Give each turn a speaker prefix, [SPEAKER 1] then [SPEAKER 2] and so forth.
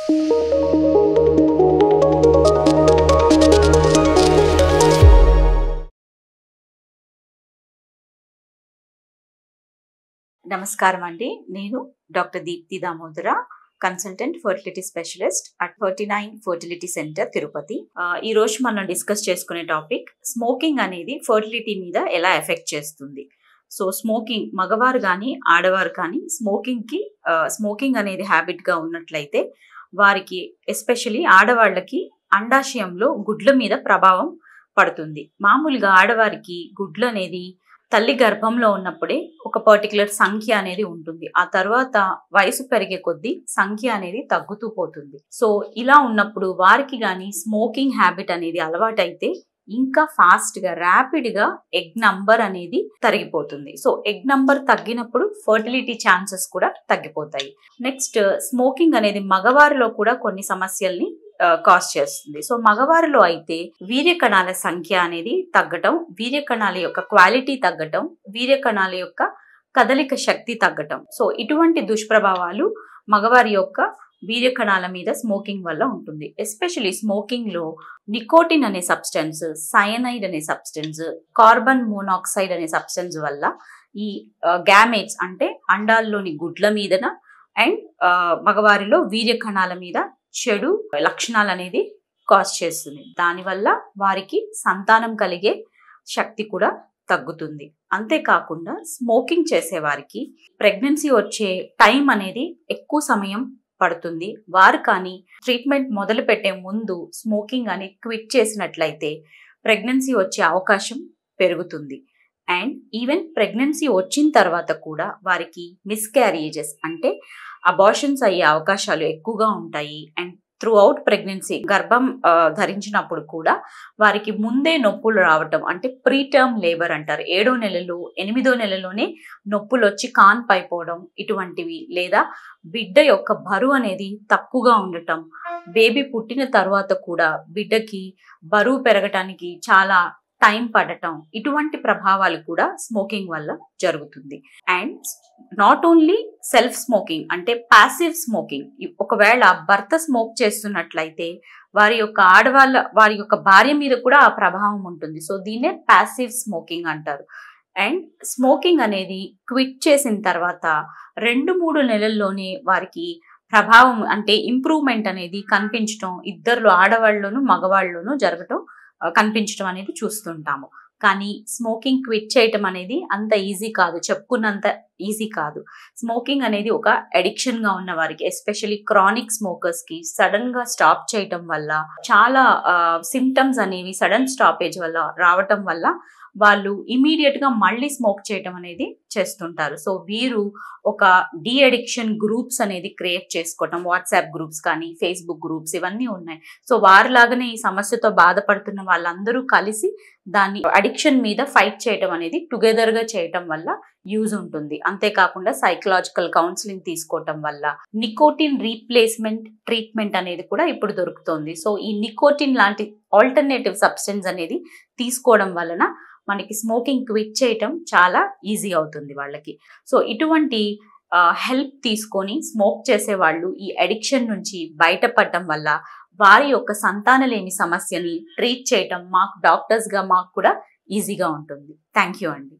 [SPEAKER 1] నమస్కారం అండి. నేను doctor Deepti Damodara, consultant fertility specialist at 39 fertility centre Tirupati. ఈ రోజు మనం డిస్కస్ చేసుకునే టాపిక్ స్మోకింగ్ అనేది ఫర్టిలిటీ మీద ఎలా ఎఫెక్ట్ చేస్తుంది. సో స్మోకింగ్ మగవారు కానీ ఆడవారు కానీ స్మోకింగ్ అనేది హ్యాబిట్ గా ఉన్నట్లయితే వారికి ఎస్పెషలీ ఆడవాళ్ళకి అండాశయంలో గుడ్ల మీద ప్రభావం పడుతుంది. మామూలుగా ఆడవారికి గుడ్లు అనేది తల్లి గర్భంలో ఉన్నప్పుడే ఒక పర్టికులర్ సంఖ్య అనేది ఉంటుంది. ఆ తర్వాత వయసు పెరిగే కొద్దీ సంఖ్య అనేది తగ్గుతూ పోతుంది. సో ఇలా ఉన్నప్పుడు వారికి కానీ స్మోకింగ్ హ్యాబిట్ అనేది అలవాటైతే ఇంకా ఫాస్ట్ గా ర్యాపిడ్ గా ఎగ్ నంబర్ అనేది తరిగిపోతుంది. సో ఎగ్ నంబర్ తగ్గినప్పుడు ఫర్టిలిటీ ఛాన్సెస్ కూడా తగ్గిపోతాయి. నెక్స్ట్ స్మోకింగ్ అనేది మగవారిలో కూడా కొన్ని సమస్యల్ని కాజ్ చేస్తుంది. సో మగవారిలో అయితే వీర్య కణాల సంఖ్య అనేది తగ్గటం, వీర్య కణాల యొక్క క్వాలిటీ తగ్గటం, వీర్య కణాల యొక్క కదలిక శక్తి తగ్గటం. సో ఇటువంటి దుష్ప్రభావాలు మగవారి యొక్క వీర్య కణాల మీద స్మోకింగ్ వల్ల ఉంటుంది. ఎస్పెషలీ స్మోకింగ్ లో నికోటిన్ అనే సబ్స్టెన్స్, సయనైడ్ అనే సబ్స్టెన్స్, కార్బన్ మోనాక్సైడ్ అనే సబ్స్టెన్స్ వల్ల ఈ గ్యామేట్స్ అంటే అండాల్లోని గుడ్ల మీదన అండ్ మగవారిలో వీర్య కణాల మీద చెడు లక్షణాలు అనేది కాజ్ చేస్తుంది. దానివల్ల వారికి సంతానం కలిగే శక్తి కూడా తగ్గుతుంది. అంతేకాకుండా స్మోకింగ్ చేసే వారికి ప్రెగ్నెన్సీ వచ్చే టైం అనేది ఎక్కువ సమయం పడుతుంది. వారు కానీ ట్రీట్మెంట్ మొదలు పెట్టే ముందు స్మోకింగ్ అని క్విట్ చేసినట్లయితే ప్రెగ్నెన్సీ వచ్చే అవకాశం పెరుగుతుంది. అండ్ ఈవెన్ ప్రెగ్నెన్సీ వచ్చిన తర్వాత కూడా వారికి మిస్క్యారేజెస్ అంటే అబార్షన్స్ అయ్యే అవకాశాలు ఎక్కువగా ఉంటాయి. అండ్ త్రూ అవుట్ ప్రెగ్నెన్సీ గర్భం ధరించినప్పుడు కూడా వారికి ముందే నొప్పులు రావటం అంటే ప్రీటర్మ్ లేబర్ అంటారు. 7వ నెలలో 8వ నెలలోనే నొప్పులు వచ్చి కాన్పు అయిపోవడం ఇటువంటివి, లేదా బిడ్డ యొక్క బరువు అనేది తక్కువగా ఉండటం, బేబీ పుట్టిన తర్వాత కూడా బిడ్డకి బరువు పెరగటానికి చాలా టైం పడటం, ఇటువంటి ప్రభావాలు కూడా స్మోకింగ్ వల్ల జరుగుతుంది. And not only self smoking అంటే ప్యాసివ్ స్మోకింగ్. ఒకవేళ భర్త స్మోక్ చేస్తున్నట్లయితే వారి యొక్క భార్య మీద కూడా ఆ ప్రభావం ఉంటుంది. సో దీన్నే ప్యాసివ్ స్మోకింగ్ అంటారు. అండ్ స్మోకింగ్ అనేది క్విట్ చేసిన తర్వాత 2-3 నెలల్లోనే వారికి ప్రభావం అంటే ఇంప్రూవ్మెంట్ అనేది కనిపించడం, ఇద్దరు ఆడవాళ్ళలోనూ మగవాళ్ళలోనూ జరగటం కనిపించడం అనేది చూస్తుంటాము. కానీ స్మోకింగ్ క్విట్ చేయటం అనేది అంత ఈజీ కాదు, చెప్పుకున్నంత ఈజీ కాదు. స్మోకింగ్ అనేది ఒక అడిక్షన్ గా ఉన్న వారికి, ఎస్పెషల్లీ క్రానిక్ స్మోకర్స్ కి సడన్ గా స్టాప్ చేయటం వల్ల చాలా సిమ్టమ్స్ అనేవి సడన్ స్టాపేజ్ వల్ల రావటం వల్ల వాళ్ళు ఇమీడియట్ గా మళ్ళీ స్మోక్ చేయటం అనేది చేస్తుంటారు. సో వీరు ఒక డీ అడిక్షన్ గ్రూప్స్ అనేది క్రియేట్ చేసుకోవటం, వాట్సాప్ గ్రూప్స్ కానీ ఫేస్బుక్ గ్రూప్స్ ఇవన్నీ ఉన్నాయి. సో వారిలాగానే ఈ సమస్యతో బాధపడుతున్న వాళ్ళందరూ కలిసి దాన్ని అడిక్షన్ మీద ఫైట్ చేయటం అనేది టుగెదర్ గా చేయటం వల్ల యూజ్ ఉంటుంది. అంతేకాకుండా సైకలాజికల్ కౌన్సిలింగ్ తీసుకోవటం వల్ల నికోటిన్ రీప్లేస్మెంట్ ట్రీట్మెంట్ అనేది కూడా ఇప్పుడు దొరుకుతుంది. సో ఈ నికోటిన్ లాంటి ఆల్టర్నేటివ్ సబ్స్టెన్స్ అనేది తీసుకోవడం వలన మనకి స్మోకింగ్ క్విట్ చేయటం చాలా ఈజీ అవుతుంది వాళ్ళకి. సో ఇటువంటి హెల్ప్ తీసుకొని స్మోక్ చేసే వాళ్ళు ఈ అడిక్షన్ నుంచి బయటపడటం వల్ల వారి యొక్క సంతానలేమి సమస్యని ట్రీట్ చేయటం మాకు డాక్టర్స్ గా మాకు కూడా ఈజీగా ఉంటుంది. థ్యాంక్ యూ అండి.